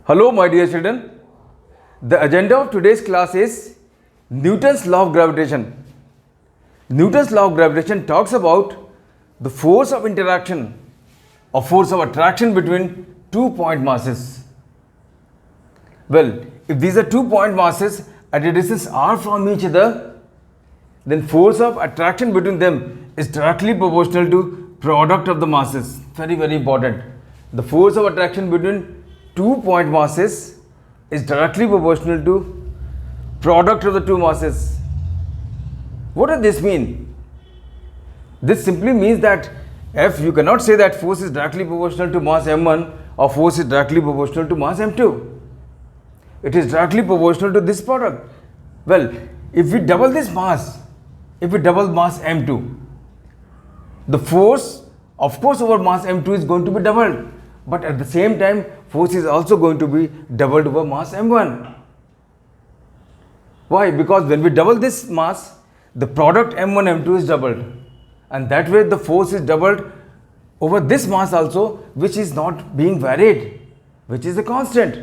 Hello my dear children, the agenda of today's class is Newton's law of gravitation. Newton's law of gravitation talks about the force of interaction or force of attraction between 2 point masses. Well, if these are 2 point masses at a distance r from each other, then force of attraction between them is directly proportional to product of the masses. Very, very important. The force of attraction between 2 point masses is directly proportional to product of the two masses. What does this mean? This simply means that if you cannot say that force is directly proportional to mass m1 or force is directly proportional to mass m2. It is directly proportional to this product. Well, if we double this mass, if we double mass m2, the force of course over mass m2 is going to be doubled, but at the same time force is also going to be doubled over mass m1. Why? Because when we double this mass, the product m1 m2 is doubled, and that way the force is doubled over this mass also, which is not being varied, which is a constant.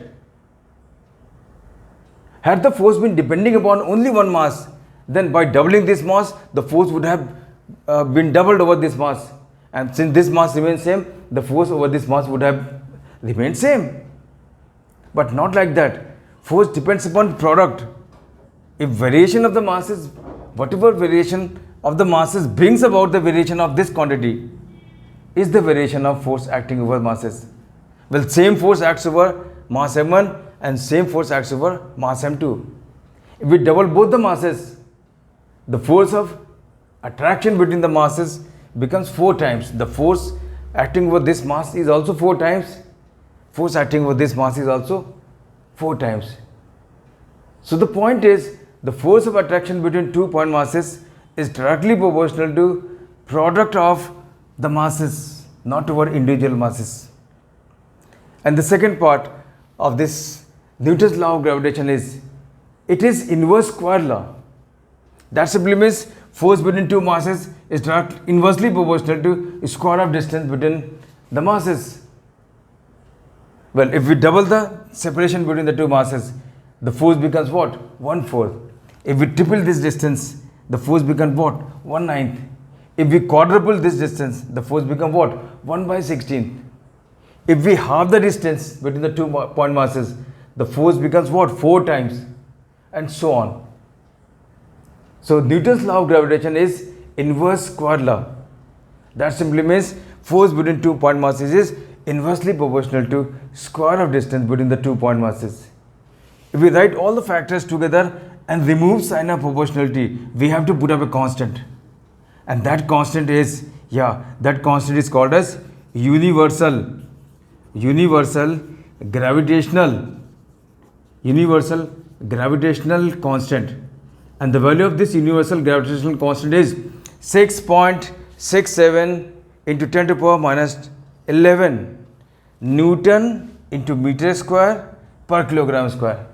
Had the force been depending upon only one mass, then by doubling this mass the force would have been doubled over this mass, and since this mass remains same, the force over this mass would have remained same. But not like that. Force depends upon product. If variation of the masses, whatever variation of the masses brings about the variation of this quantity is the variation of force acting over masses. Well, same force acts over mass m1 and same force acts over mass m2. If we double both the masses, the force of attraction between the masses becomes 4 times. The force acting over this mass is also 4 times. Force acting over this mass is also 4 times. So the point is, the force of attraction between 2 point masses is directly proportional to product of the masses, not over individual masses. And the second part of this Newton's law of gravitation is, it is inverse square law. That simply means force between 2 masses is inversely proportional to square of distance between the masses. Well, if we double the separation between the 2 masses, the force becomes what? 1/4. If we triple this distance, the force becomes what? 1/9. If we quadruple this distance, the force becomes what? 1/16. If we halve the distance between the 2 point masses, the force becomes what? 4 times, and so on. So Newton's law of gravitation is inverse square law. That simply means force between 2 point masses is inversely proportional to square of distance between the 2 point masses. If we write all the factors together and remove sign of proportionality, we have to put up a constant, and that constant is, that constant is called as universal gravitational constant, and the value of this universal gravitational constant is 6.67 into 10 to the power minus 11 Newton into meter square per kilogram square.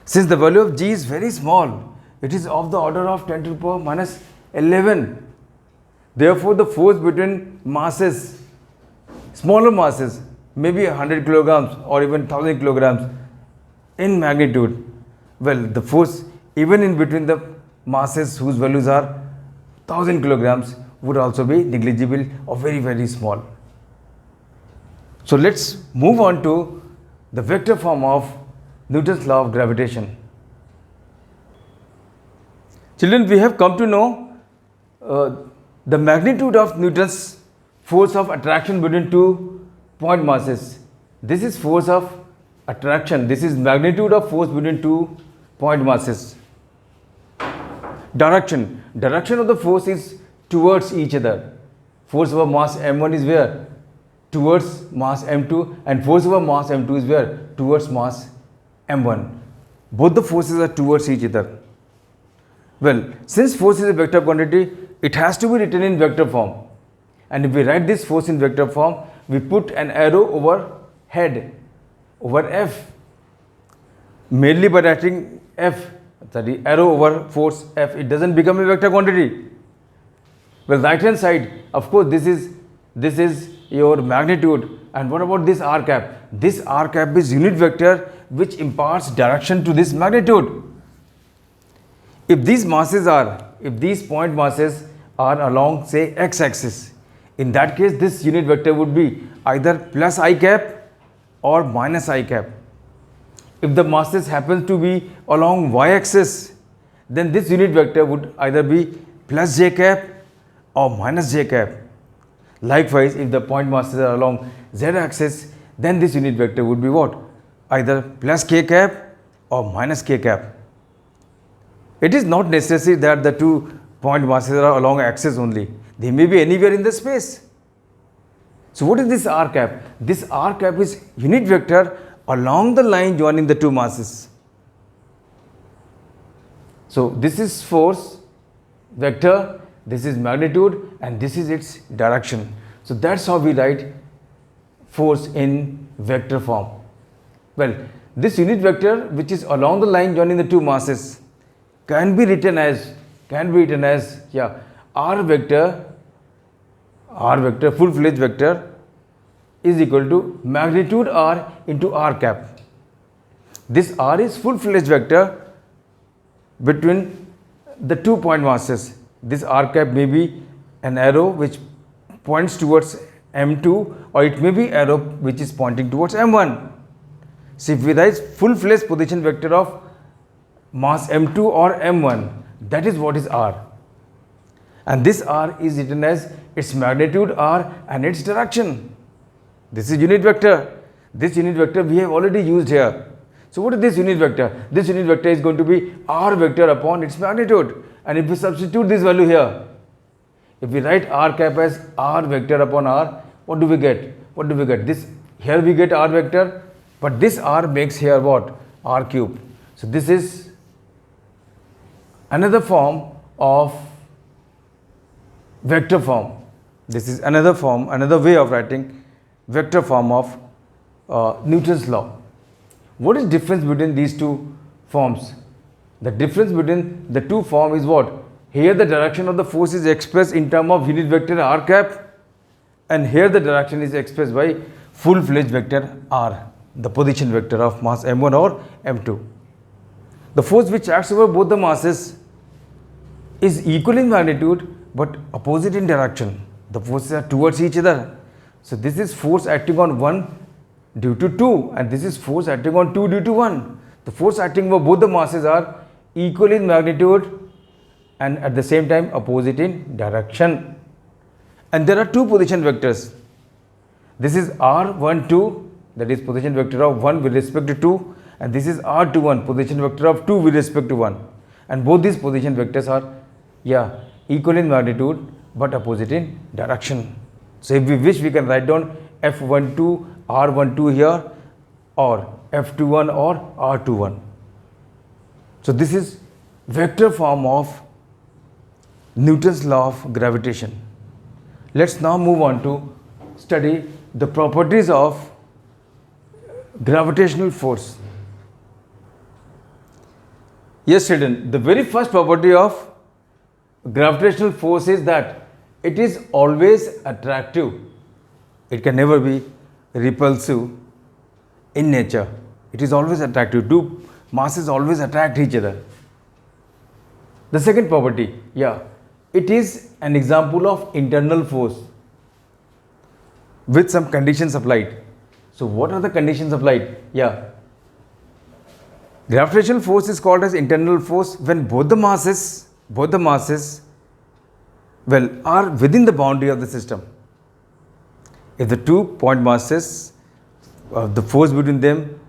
Since the value of G is very small, it is of the order of 10 to the power minus 11. Therefore, the force between masses, smaller masses, maybe 100 kilograms or even 1000 kilograms in magnitude, well, the force even in between the masses whose values are 1000 kilograms would also be negligible or very, very small. So let's move on to the vector form of Newton's law of gravitation. Children, we have come to know the magnitude of Newton's force of attraction between 2 point masses. This is force of attraction. This is magnitude of force between 2 point masses. Direction of the force is towards each other. Force over mass m1 is where? Towards mass m2, and force over mass m2 is where? Towards mass m1. Both the forces are towards each other. Well, since force is a vector quantity, it has to be written in vector form, and if we write this force in vector form, we put an arrow over head, over F, merely by writing F, the arrow over force F, it doesn't become a vector quantity. Well, right hand side, of course, this is your magnitude, and what about this r cap? this r cap is unit vector which imparts direction to this magnitude. If these point masses are along say x axis, in that case this unit vector would be either plus I cap or minus I cap. If the masses happen to be along y axis, then this unit vector would either be plus j cap or minus j cap. Likewise, if the point masses are along z axis, then this unit vector would be what? Either plus k cap or minus k cap. It is not necessary that the two point masses are along axis only. They may be anywhere in the space. So what is this r cap? This r cap is unit vector along the line joining the two masses. So this is force vector, this is magnitude, and this is its direction. So that's how we write force in vector form. Well, this unit vector which is along the line joining the two masses can be written as r vector full-fledged vector is equal to magnitude r into r cap. This r is full-fledged vector between the two point masses. This r cap may be an arrow which points towards m2, or it may be arrow which is pointing towards m1. So if we write full-fledged position vector of mass m2 or m1, that is what is r. And this r is written as its magnitude r and its direction. This is unit vector. This unit vector we have already used here. So what is this unit vector? This unit vector is going to be r vector upon its magnitude. And if we substitute this value here, if we write r cap as r vector upon r, what do we get? This here we get r vector, but this r makes here what? R cube. So this is another form of vector form. This is another way of writing vector form of Newton's law. What is difference between these two forms? The difference between the two forms is what? Here the direction of the force is expressed in terms of unit vector r cap, and here the direction is expressed by full-fledged vector r, the position vector of mass m1 or m2. The force which acts over both the masses is equal in magnitude but opposite in direction. The forces are towards each other. So this is force acting on 1 due to 2, and this is force acting on 2 due to 1. The force acting over both the masses are equal in magnitude and at the same time opposite in direction. And there are two position vectors. This is r12, that is position vector of 1 with respect to 2, and this is r21, position vector of 2 with respect to 1. And both these position vectors are equal in magnitude but opposite in direction. So if we wish, we can write down f12 r12 here, or f21 or r21. So this is vector form of Newton's law of gravitation. Let's now move on to study the properties of gravitational force. Yes, children, the very first property of gravitational force is that it is always attractive. It can never be repulsive in nature. It is always attractive. Two masses always attract each other. The second property, it is an example of internal force with some conditions applied. So what are the conditions applied? Gravitational force is called as internal force when both the masses are within the boundary of the system. If the two point masses, the force between them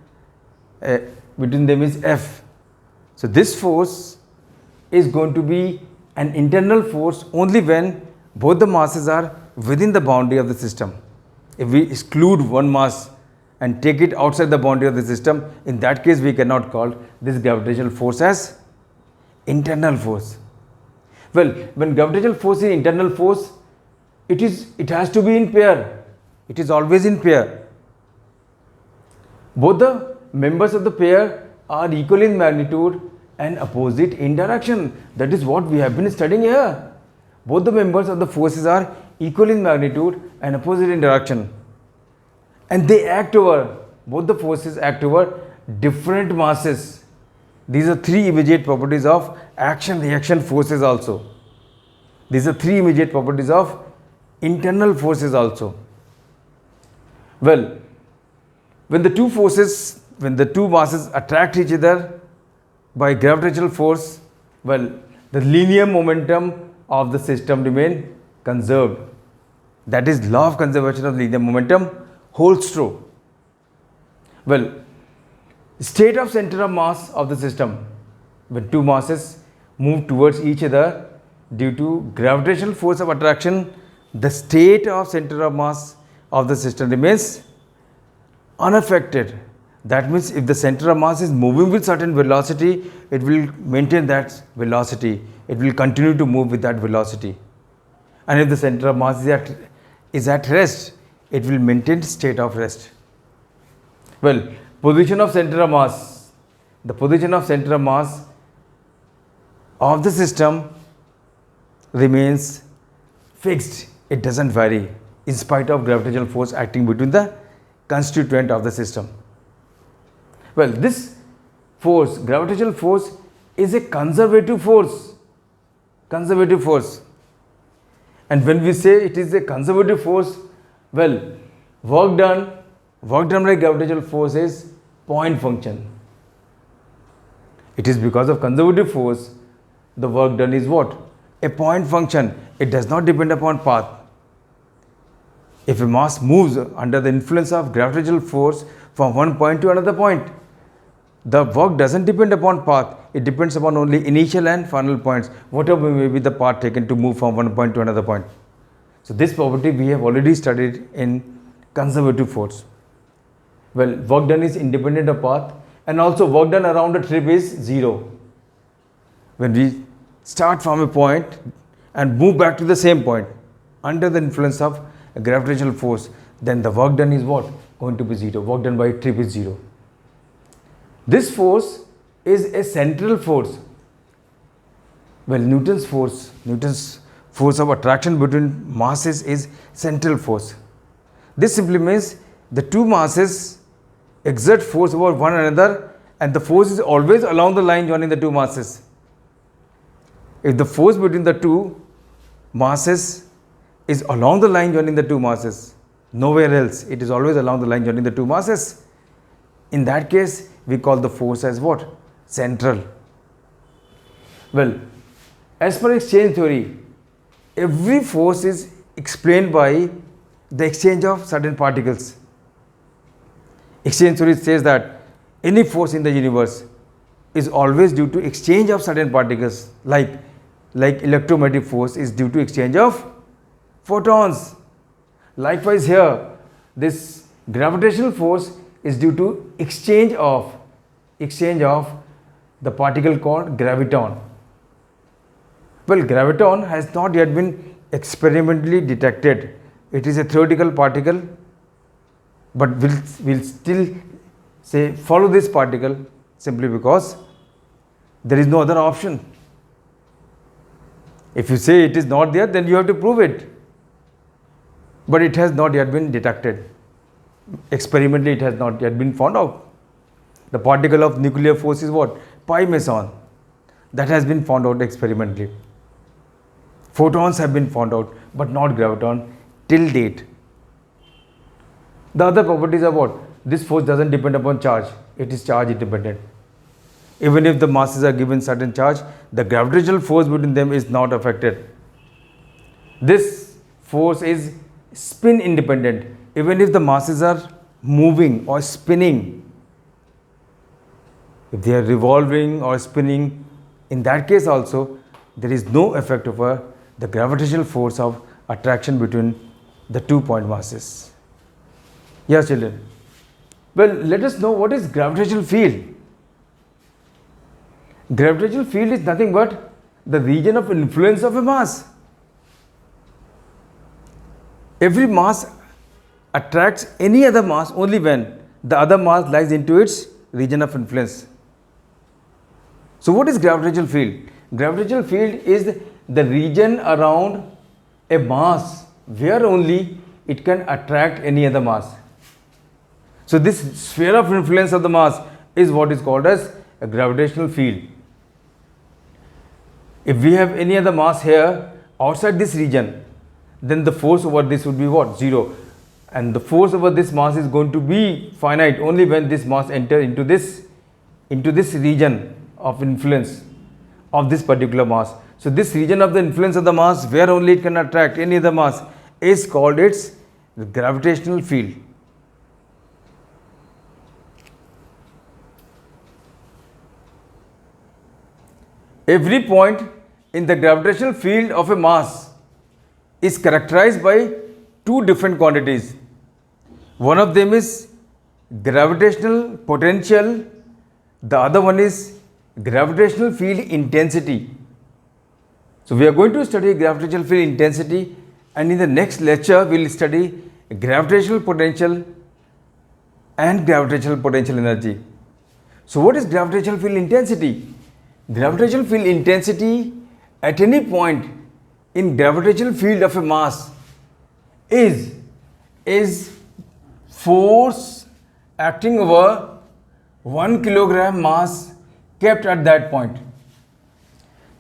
is F. So this force is going to be an internal force only when both the masses are within the boundary of the system. If we exclude one mass and take it outside the boundary of the system, in that case we cannot call this gravitational force as internal force. Well, when gravitational force is internal force, it has to be in pair. It is always in pair. Both the members of the pair are equal in magnitude and opposite in direction. That is what we have been studying here. Both the members of the forces are equal in magnitude and opposite in direction. And they act over both the forces act over different masses. These are three immediate properties of action-reaction forces also. These are three immediate properties of internal forces also. Well, when the two masses attract each other by gravitational force, well, the linear momentum of the system remain conserved. That is, law of conservation of linear momentum holds true. Well, state of center of mass of the system, when two masses move towards each other due to gravitational force of attraction, the state of center of mass of the system remains unaffected. That means if the center of mass is moving with certain velocity, it will maintain that velocity. It will continue to move with that velocity. And if the center of mass is at rest, it will maintain state of rest. Well, position of center of mass. The position of center of mass of the system remains fixed. It doesn't vary in spite of gravitational force acting between the constituent of the system. Well, this force, gravitational force, is a conservative force. Conservative force. And when we say it is a conservative force, well, work done by gravitational force is point function. It is because of conservative force, the work done is what? A point function. It does not depend upon path. If a mass moves under the influence of gravitational force from one point to another point, the work doesn't depend upon path. It depends upon only initial and final points, whatever may be the path taken to move from one point to another point. So this property we have already studied in conservative force. Well, work done is independent of path, and also work done around a trip is zero. When we start from a point and move back to the same point under the influence of a gravitational force, then the work done is what? Going to be zero. Work done by a trip is zero. This force is a central force. Well, Newton's force of attraction between masses is central force. This simply means the two masses exert force over one another, and the force is always along the line joining the two masses. If the force between the two masses is along the line joining the two masses, nowhere else, it is always along the line joining the two masses, in that case we call the force as what? Central. Well, as per exchange theory, every force is explained by the exchange of certain particles. Exchange theory says that any force in the universe is always due to exchange of certain particles, like electromagnetic force is due to exchange of photons. Likewise here, this gravitational force is due to exchange of the particle called graviton. Well, graviton has not yet been experimentally detected. It is a theoretical particle, but we'll still say follow this particle simply because there is no other option. If you say it is not there, then you have to prove it. But it has not yet been detected. Experimentally, it has not yet been found out. The particle of nuclear force is what? Pi meson. That has been found out experimentally. Photons have been found out, but not graviton till date. The other properties are what? This force doesn't depend upon charge. It is charge independent. Even if the masses are given certain charge, the gravitational force between them is not affected. This force is spin independent. Even if the masses are moving or spinning, if they are revolving or spinning, in that case also there is no effect over the gravitational force of attraction between the 2 point masses. Yes, children. Well, let us know what is gravitational field. Gravitational field is nothing but the region of influence of a mass. Every mass attracts any other mass only when the other mass lies into its region of influence. So what is gravitational field? Gravitational field is the region around a mass where only it can attract any other mass. So this sphere of influence of the mass is what is called as a gravitational field. If we have any other mass here outside this region, then the force over this would be what? 0. And the force over this mass is going to be finite only when this mass enters into this region of influence of this particular mass. So this region of the influence of the mass, where only it can attract any other mass, is called its gravitational field. Every point in the gravitational field of a mass is characterized by two different quantities. One of them is gravitational potential, the other one is gravitational field intensity. So we are going to study gravitational field intensity, and in the next lecture we will study gravitational potential and gravitational potential energy. So what is gravitational field intensity? Gravitational field intensity at any point in gravitational field of a mass is force acting over 1 kilogram mass kept at that point.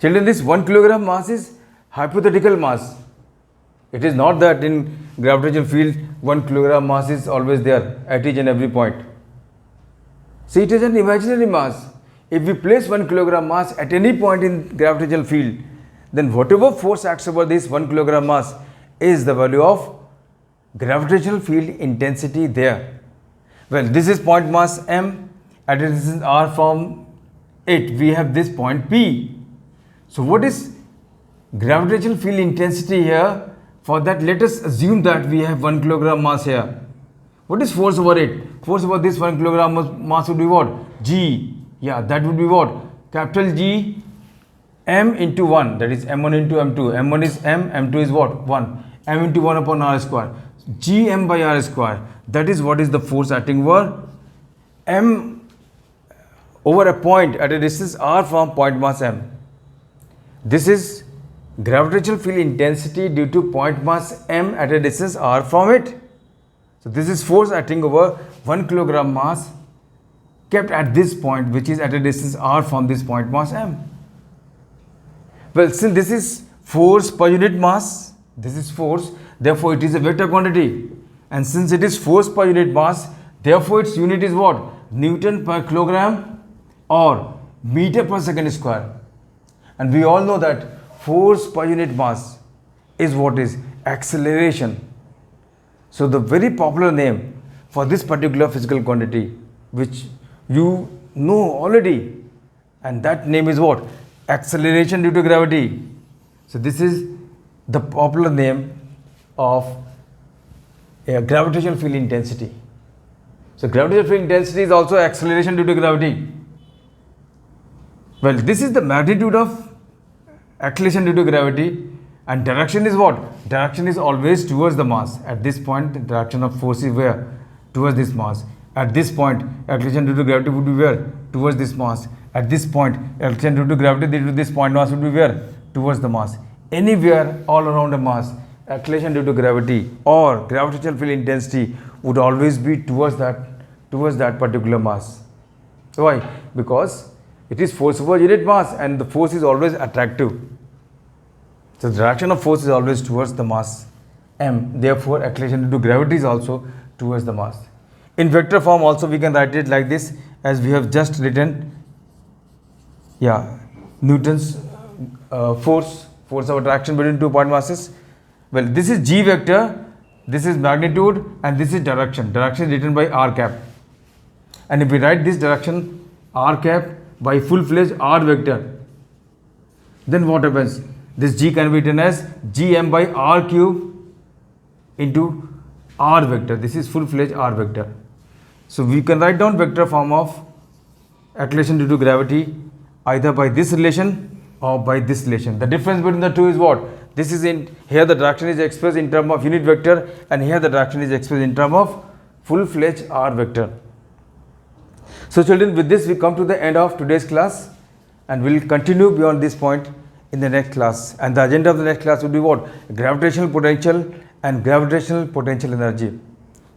Children, this 1 kilogram mass is hypothetical mass. It is not that in gravitational field 1 kilogram mass is always there at each and every point. See, it is an imaginary mass. If we place 1 kilogram mass at any point in gravitational field, then whatever force acts over this 1 kilogram mass is the value of gravitational field intensity there. Well, this is point mass m, at a distance r from it we have this point P. So what is gravitational field intensity here? For that, let us assume that we have 1 kilogram mass here. What is force over it? Force over this 1 kilogram mass would be what? G. Yeah, that would be what? Capital G m into 1, that is m1 into m2. m1 is m, m2 is what? 1. m into 1 upon r square. Gm by r square. That is what is the force acting over m over a point at a distance r from point mass m. This is gravitational field intensity due to point mass m at a distance r from it. So this is force acting over 1 kilogram mass kept at this point, which is at a distance r from this point mass m. Well, since this is force per unit mass, this is force, therefore it is a vector quantity. And since it is force per unit mass, therefore its unit is what? Newton per kilogram or meter per second square. And we all know that force per unit mass is what is acceleration. So the very popular name for this particular physical quantity, which you know already, and that name is what? Acceleration due to gravity. So this is the popular name of a gravitational field intensity. So gravitational field intensity is also acceleration due to gravity. Well, this is the magnitude of acceleration due to gravity, and direction is what? Direction is always towards the mass. At this point, the direction of force is where? Towards this mass. At this point, acceleration due to gravity would be where? Towards this mass. At this point, acceleration due to gravity due to this point mass would be where? Towards the mass. Anywhere all around a mass, acceleration due to gravity or gravitational field intensity would always be towards that particular mass. Why? Because it is force over unit mass, and the force is always attractive. So the direction of force is always towards the mass m. Therefore, acceleration due to gravity is also towards the mass. In vector form also we can write it like this, as we have just written. Yeah, Newton's force of attraction between 2 point masses. Well, this is g vector, this is magnitude, and this is direction. Direction is written by r cap. And if we write this direction r cap by full-fledged r vector, then what happens? This g can be written as gm by r cube into r vector. This is full-fledged r vector. So we can write down vector form of acceleration due to gravity either by this relation or by this relation. The difference between the two is what? This is in here the direction is expressed in terms of unit vector, and here the direction is expressed in terms of full-fledged r vector. So children, with this we come to the end of today's class, and we will continue beyond this point in the next class. And the agenda of the next class would be what? Gravitational potential and gravitational potential energy.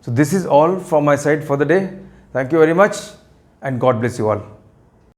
So this is all from my side for the day. Thank you very much and God bless you all.